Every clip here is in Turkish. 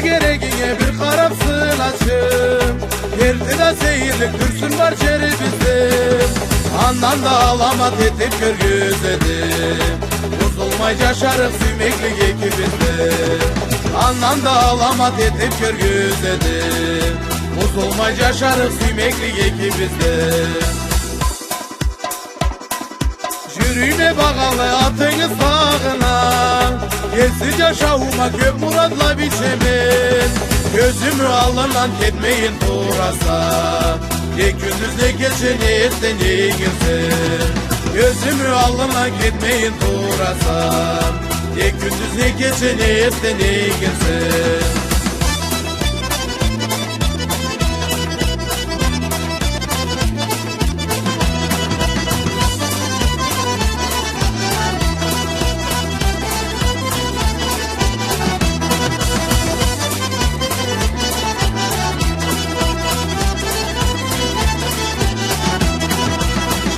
gereğine bir karapsın açım. Yerli de seyirlik dürsün var çeri bizim. Andan da alamat etip gör güzedim. Bozulmayca şarık sümeklik ekibizdim. Andan da alamat etip gör güzedim. Bozulmayca şarık sümeklik ekibizdim. Yürüyme bağalı atınız sağına. Gelsiz yaşavuma gök muradla biçemin. Gözümü alından ketmeyin durasa. Ne gündüz ne gece ne etse ne girsin. Gözümü alından ketmeyin durasa. Ne gündüz ne gece ne etse ne girsin.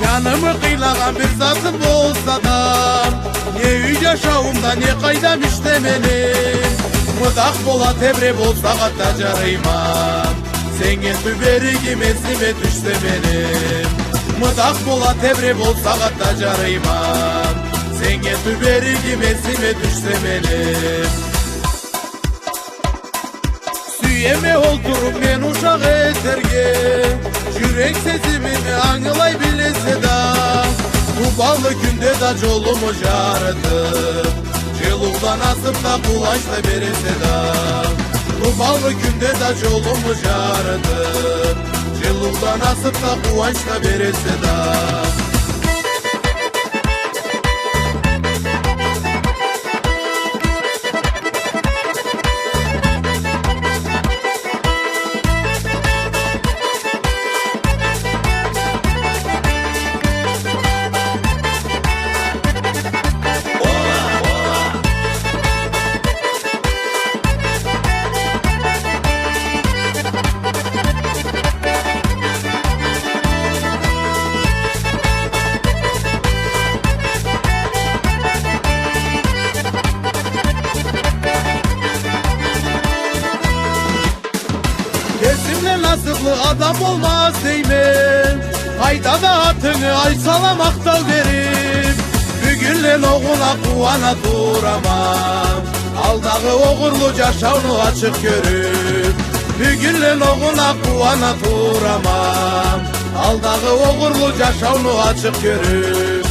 Canımı kıylagan bir zatım olsa da ne üy yaşavumda ne kaydam iştemenim. Mıdak bola tebre bolsa katacarıymam. Sengin tüberi gimesime düşse benim. Mıdak bola tebre bolsa katacarıymam. Sengin tüberi gimesime düşse benim. Süyeme oldurum men uşak eterge. Yürek sesimi anılay bilese da. Bu ballı günde da yolumu jarıdım. Cıluktan asıp da bulaşla berese da. Bu ballı günde da yolumu jarıdım. Cıluktan asıp da bulaşla berese da. Kesimle nasıklı adam olmaz deymen. Hayda da atını ay salamakta verip. Bugünle oğula kuvana duramam. Aldağı oğurlu caşavnu açık görüp. Bugünle oğula kuvana duramam. Aldağı oğurlu caşavnu açık görüp.